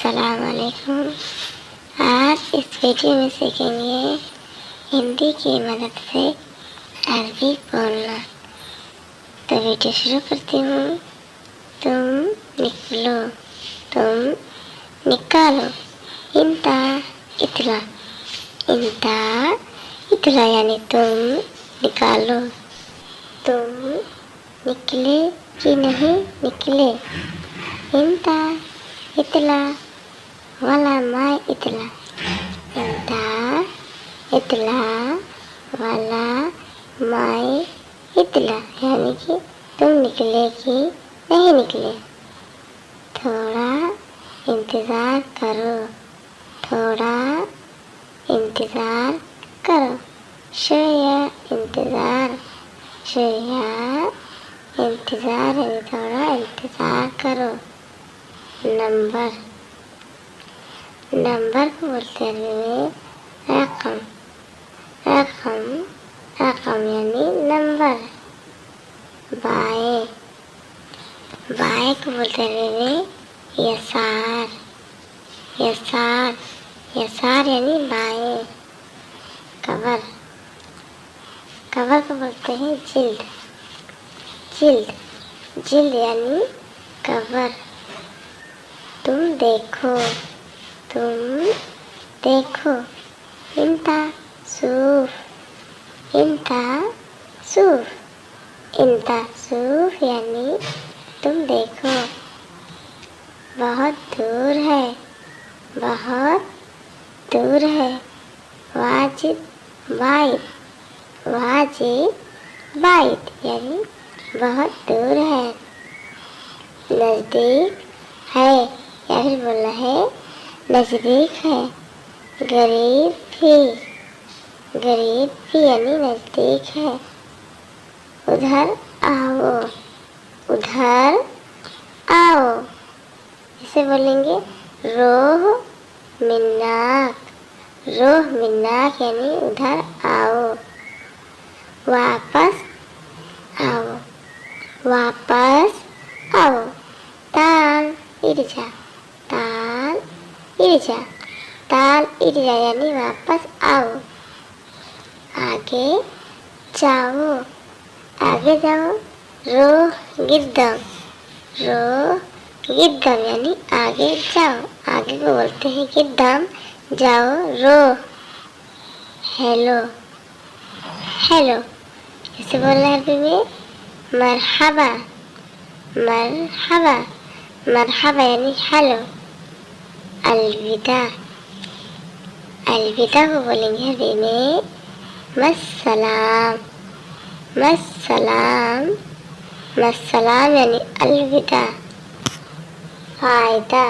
अस्सलाम वालेकुम। आज इस वीडियो में सीखेंगे हिंदी की मदद से अरबी बोलना। तो वीडियो शुरू करती हूँ। तुम निकलो, तुम निकालो। इंता इतला, इंता इतला यानी तुम निकालो। तुम निकले कि नहीं निकले। इंता इतला वाला माय इतला, इंता इतला वाला माय इतला यानी कि तुम निकले कि नहीं निकले। थोड़ा इंतज़ार करो, थोड़ा इंतज़ार करो। शोया इंतज़ार, शोया इंतज़ार यानी थोड़ा इंतज़ार करो। नंबर, नंबर को बोलते हैं रकम, रकम, रकम यानी नंबर। बाएं, बाएं को बोलते हैं यसार, यसार, यसार यानी बाएं। कबर, कबर को बोलते हैं जिल्द, जिल्द, जिल्द यानी कबर। तुम देखो, तुम देखो। इंता सूफ, इंता सूफ, इंता सूफ यानी तुम देखो। बहुत दूर है, बहुत दूर है। वाजिब बाइट, वाजिब बाइट यानी बहुत दूर है। नज़दीक है या फिर बोलना है नज़दीक है। गरीब भी, गरीब भी यानी नज़दीक है। उधर आओ, उधर आओ। इसे बोलेंगे रोह मिन्नाक, रोह मिन्नाक यानी उधर आओ। वापस आओ, वापस आओ। ताल इर्जा, ताल इर्जा, ताल इर्जा यानी वापस आओ। आगे जाओ, आगे जाओ। रोह गिद्दम, रोह गिद्दम यानी आगे जाओ। आगे को बोलते हैं गिद्दम, जाओ रो। हेलो, हेलो इसे बोलना है अरबी में मरहबा, मरहबा, मरहबा यानी हेलो। अलविदा, अलविदा को बोलेंगे अरबी में मस्सलाम, मस्सलाम, मस्सलाम यानी अलविदा। फ़ायदा,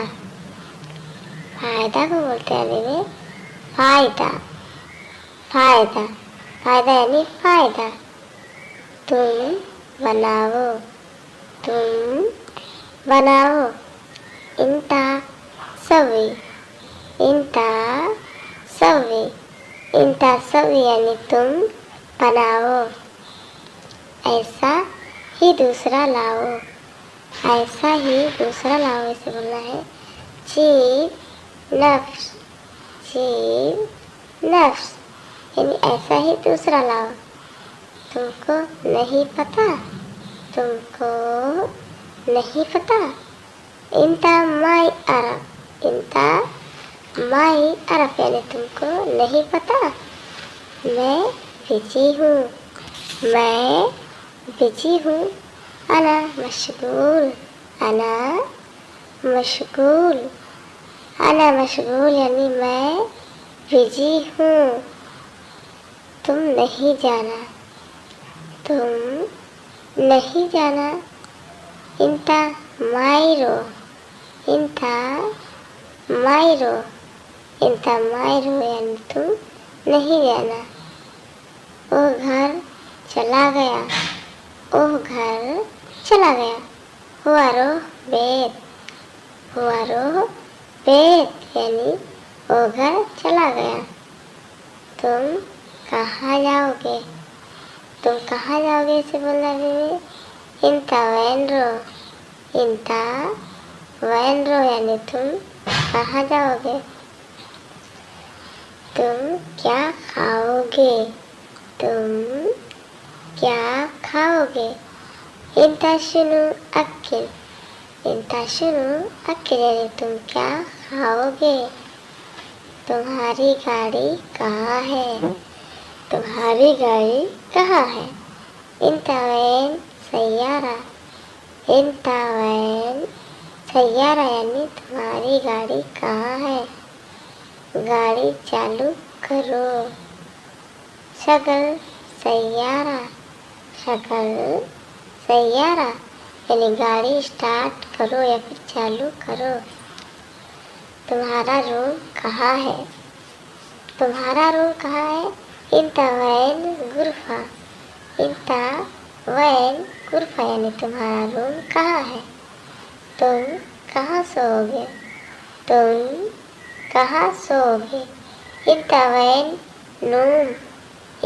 फ़ायदा को बोलते हैं अरबी में फ़ायदा, फ़ायदा, फ़ायदा यानी फ़ायदा। तुम बनाओ, तुम बनाओ। इंता सवी, इंता सवी, इंता सवी यानी तुम बनाओ। ऐसा ही दूसरा लाओ, ऐसा ही दूसरा लाओ इसे बोलना है जीब नफ्स, जीब नफ्स यानी ऐसा ही दूसरा लाओ। तुमको नहीं पता, तुमको नहीं पता। इंता माई अरब, इंता माई अरब यानी तुमको नहीं पता। मैं बिजी हूँ, मैं बिजी हूँ। अना मशगूल, अना मशगूल, अना मशगूल यानी मैं बिजी हूँ। तुम नहीं जाना, तुम नहीं जाना। इंता मायरो, इंता मायरो, इंता मायरो यानी तुम नहीं जाना। वो घर चला गया, वो घर चला गया। हुआ रोह बेत, हुआ रोह बेत यानी वो घर चला गया। तुम कहाँ जाओगे, तुम कहाँ जाओगे इसे बोलना है इंता वैनरो, इंता वैनरो यानी तुम कहाँ जाओगे? तुम क्या खाओगे? तुम क्या खाओगे? इंता शुनु अक्किल। इंता शुनु अक्किल यानी तुम क्या खाओगे? तुम्हारी गाड़ी कहाँ है? तुम्हारी गाड़ी कहाँ है? इंता वैन सैयारा। इंता वैन सैयारा यानी तुम्हारी गाड़ी कहाँ है? गाड़ी चालू करो। शगल सैयारा। शगल सैयारा यानी गाड़ी स्टार्ट करो या फिर चालू करो। तुम्हारा रूम कहाँ है? तुम्हारा रूम कहाँ है? इंता वैन गुरफा। इंता वैन गुरफा यानी तुम्हारा रूम कहाँ है? तुम कहाँ सोओगे? तुम कहाँ सोओगे? इंता वैन नूम।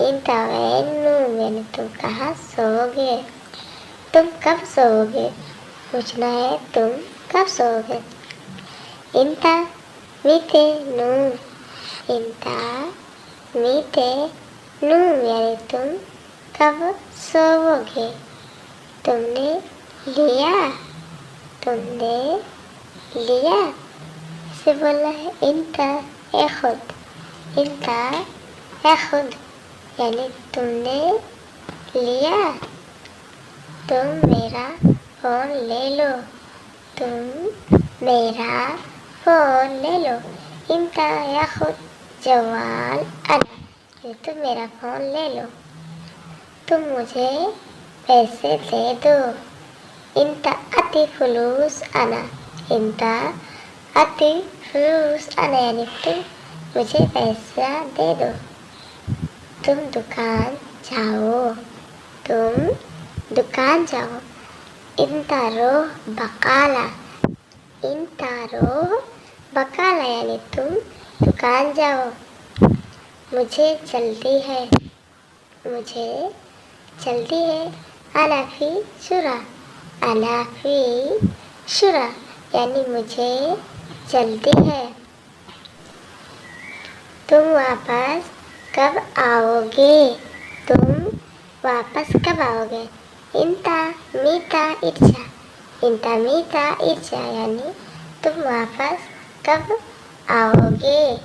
इंता वैन नूम यानी तुम कहाँ सोओगे? तुम कब सोओगे? पूछना है तुम कब सोओगे? इंता मीते नूम। इंता मीते नूम यानी तुम कब सोओगे? तुमने लिया। तुमने लिया इसे बोला है इंता एखुद। इंता एखुद यानी तुमने लिया। तुम मेरा फ़ोन ले लो। तुम मेरा फ़ोन ले लो। इंता याखुद जवाल अना यानी तुम मेरा फ़ोन ले लो। तुम मुझे पैसे दे दो। इंता अति फुलूस अना। इंता अति फुलूस अना यानी तुम मुझे पैसा दे दो। तुम दुकान जाओ। तुम दुकान जाओ। इंता रोह बकाला। इंता रोह बकाला यानी तुम दुकान जाओ। मुझे जल्दी है। मुझे जल्दी है। अनाफी शुरा। अनाफी शुरा यानी मुझे जल्दी है। तुम वापस कब आओगे? तुम वापस कब आओगे? इंता मीता इर्चा। इंता मीता इर्चा यानी तुम वापस कब आओगे?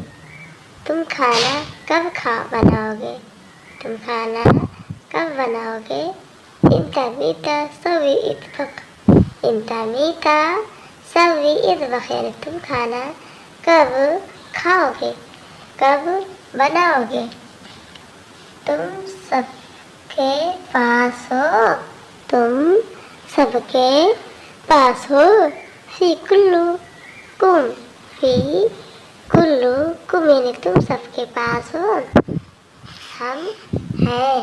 तुम खाना कब बनाओगे? तुम खाना कब बनाओगे? इंता मीता सवी इत्फक। इंता मीता सवी इत्फक यानी तुम खाना कब खाओगे? कब बनाओगे? तुम सबके पास हो। तुम सबके पास हो। फी कुल्लू कुम। फी कुल्लू कुम यानी तुम सबके पास हो। हम हैं।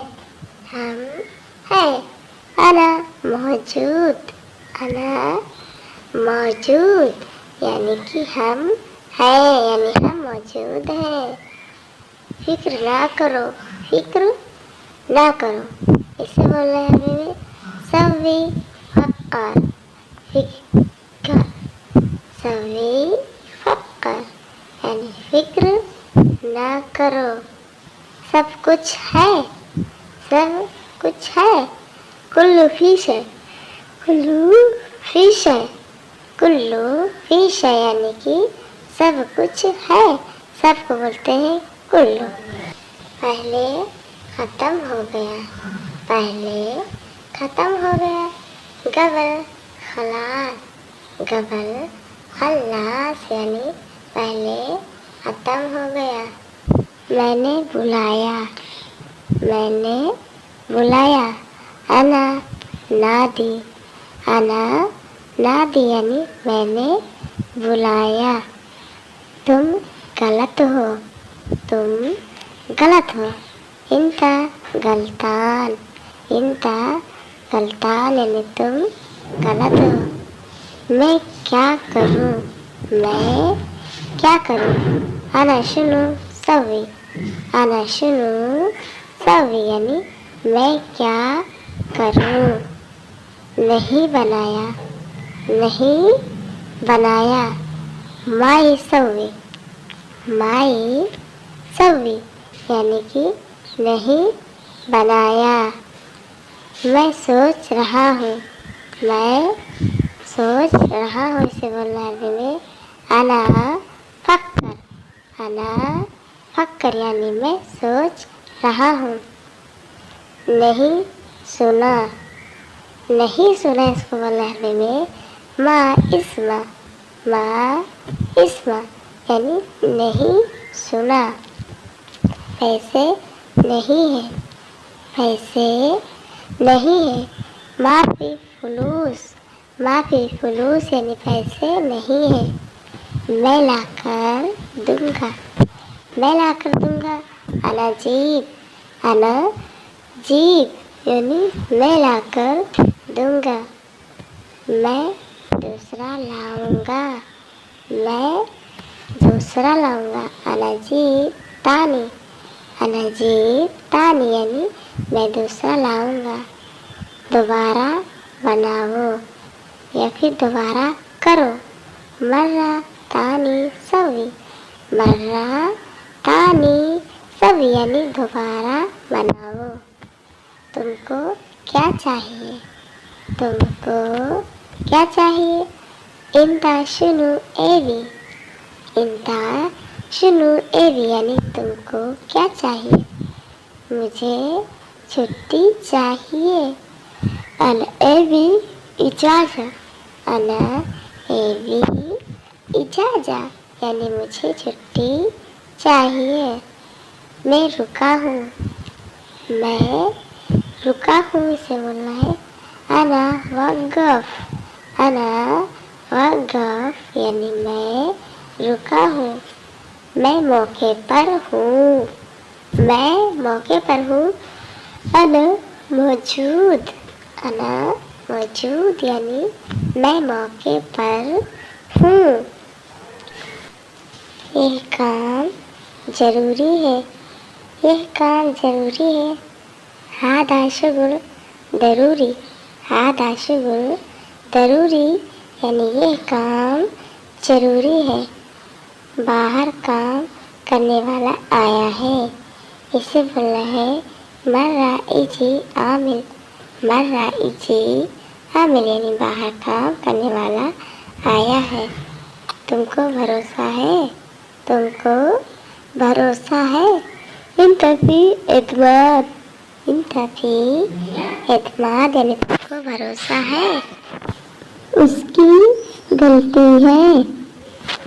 हम हैं। अना मौजूद। अना मौजूद यानी कि हम हैं यानी हम मौजूद हैं। फिक्र ना करो। फिक्र ना करो इसे बोलना है हमें सवी फक्कर। फिक्र सवी फक्कर यानी फिक्र ना करो। सब कुछ है। सब कुछ है। कुल्लू फीश है। कुल्लू फीश है। कुल्लू फीश है यानी कि सब कुछ है। सबको बोलते हैं कुल्लू। पहले ख़त्म हो गया। पहले ख़त्म हो गया। गबल खलास। गबल खलास यानी पहले ख़त्म हो गया। मैंने बुलाया। मैंने बुलाया। अना नादी। अना नादी यानी मैंने बुलाया। तुम गलत हो। तुम गलत हो। इंता गलतान। इंता गलतान यानी तुम गलत हो। मैं क्या करूं? मैं क्या करूं? अना शुनु सवी। अना शुनु सवी यानी मैं क्या करूं? नहीं बनाया। नहीं बनाया। माई सव्वी, माई सव्वी यानी कि नहीं बनाया। मैं सोच रहा हूँ, मैं सोच रहा हूँ इसे बोलना अरबी में अना फक्कर, अना फक्कर यानी मैं सोच रहा हूँ। नहीं सुना, नहीं सुना इसको बोलना अरबी में माँ इस्मा, माँ इस्मा यानी नहीं सुना। पैसे नहीं है, पैसे नहीं है। माफ़ी फुलूस, माफ़ी फुलूस यानी पैसे नहीं है। मैं लाकर दूंगा, मैं लाकर दूंगा। अना जीब, अना जीब यानी मैं लाकर दूंगा। मैं दूसरा लाऊंगा, मैं दूसरा लाऊंगा। अना जीब तानी, अना जीब तानी यानी मैं दूसरा लाऊंगा। दोबारा बनाओ या फिर दोबारा करो। मर्रा तानी सवी, मर्रा तानी सवी यानी दोबारा बनाओ। तुमको क्या चाहिए, तुमको क्या चाहिए। इंता शुनु एवी, इंता शुनु एवी यानी तुमको क्या चाहिए। मुझे छुट्टी चाहिए। अन एवी इजाज़ा, अना एवी इजाज़ा यानी मुझे छुट्टी चाहिए। मैं रुका हूँ, मैं रुका हूँ इसे बोलना है अना वक़फ़, अना वक़फ़ यानी मैं रुका हूँ। मैं मौके पर हूँ, मैं मौके पर हूँ। अना मौजूद, अना मौजूद यानी मैं मौके पर हूँ। यह काम ज़रूरी है, यह काम ज़रूरी है। हादा शुगुल ज़रूरी, हादा शुगुल ज़रूरी यानी यह काम ज़रूरी है। बाहर काम करने वाला आया है, इसे बोलना है मर्रा इजी आमिल, मर्रा इजी आमिल यानी बाहर काम करने वाला आया है। तुमको भरोसा है, तुमको भरोसा है। इंतफी एतमाद, इंतफी एतमाद यानी तुमको भरोसा है। उसकी गलती है,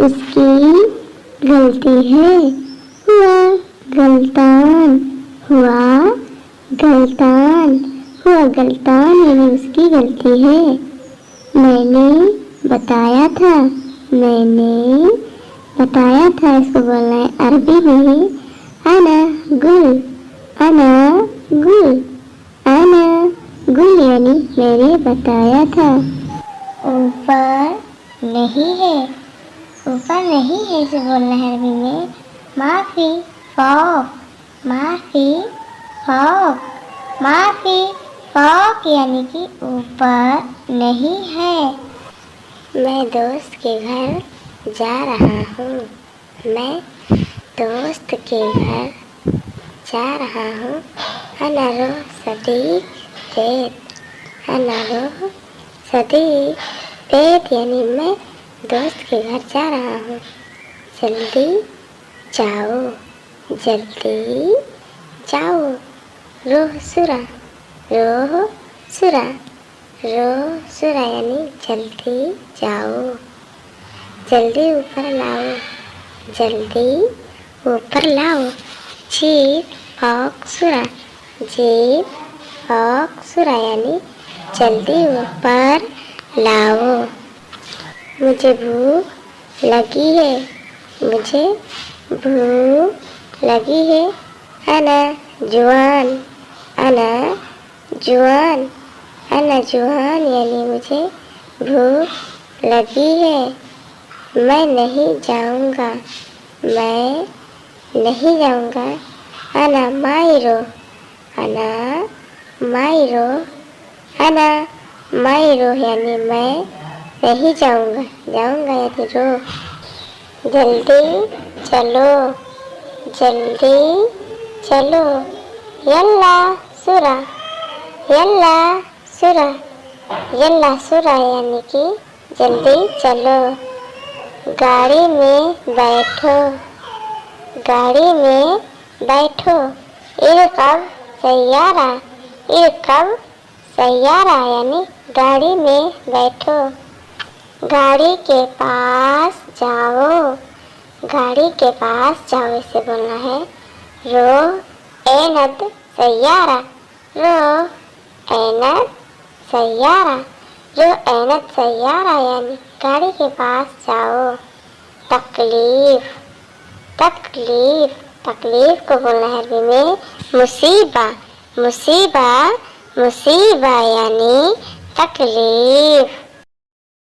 उसकी गलती है। हुआ गलतान, हुआ गलतान, हुआ गलतान यानी उसकी गलती है। मैंने बताया था, मैंने बताया था इसको बोलना है अरबी में अना गुल, अना गुल, अना गुल यानी मैंने बताया था। ऊपर नहीं है, ऊपर नहीं है इसे बोलना है अरबी में माफ़ी फौक, माफ़ी फौक, माफ़ी फौक यानी कि ऊपर नहीं है। मैं दोस्त के घर जा रहा हूँ, मैं दोस्त के घर जा रहा हूँ। अना रो सदीक बेत, अना रो सदीक बेत यानी मैं दोस्त के घर जा रहा हूँ। जल्दी जाओ, जल्दी जाओ। रोह सुरा, रोह सुरा, रोह सुरा यानी जल्दी जाओ। जल्दी ऊपर लाओ, जल्दी ऊपर लाओ। जीप फौक सुरा, जीप फौक सुरा यानी जल्दी ऊपर लाओ। मुझे भूख लगी है, मुझे भूख लगी है। अना जुआन, अना जुआन, अना जुआन यानी मुझे भूख लगी है। मैं नहीं जाऊँगा, मैं नहीं जाऊँगा। अना मायरो, अना मायरो, अना मायरो यानी मैं नहीं जाऊँगा, जाऊँगा यानी रो। जल्दी चलो, जल्दी चलो। यल्ला सुरा, यल्ला सुरा, यल्ला सुरा यानी कि जल्दी चलो। गाड़ी में बैठो, गाड़ी में बैठो। इरकब सैयारा, इरकब सैयारा यानी गाड़ी में बैठो। गाड़ी के पास जाओ, गाड़ी के पास जाओ इसे बोलना है रो एनद सैयारा, रो एनद सैयारा, रो एनद सैयारा यानी गाड़ी के पास जाओ। तकलीफ, तकलीफ, तकलीफ को बोलना है अरबी में मुसीबा, मुसीबा, मुसीबा यानी तकलीफ।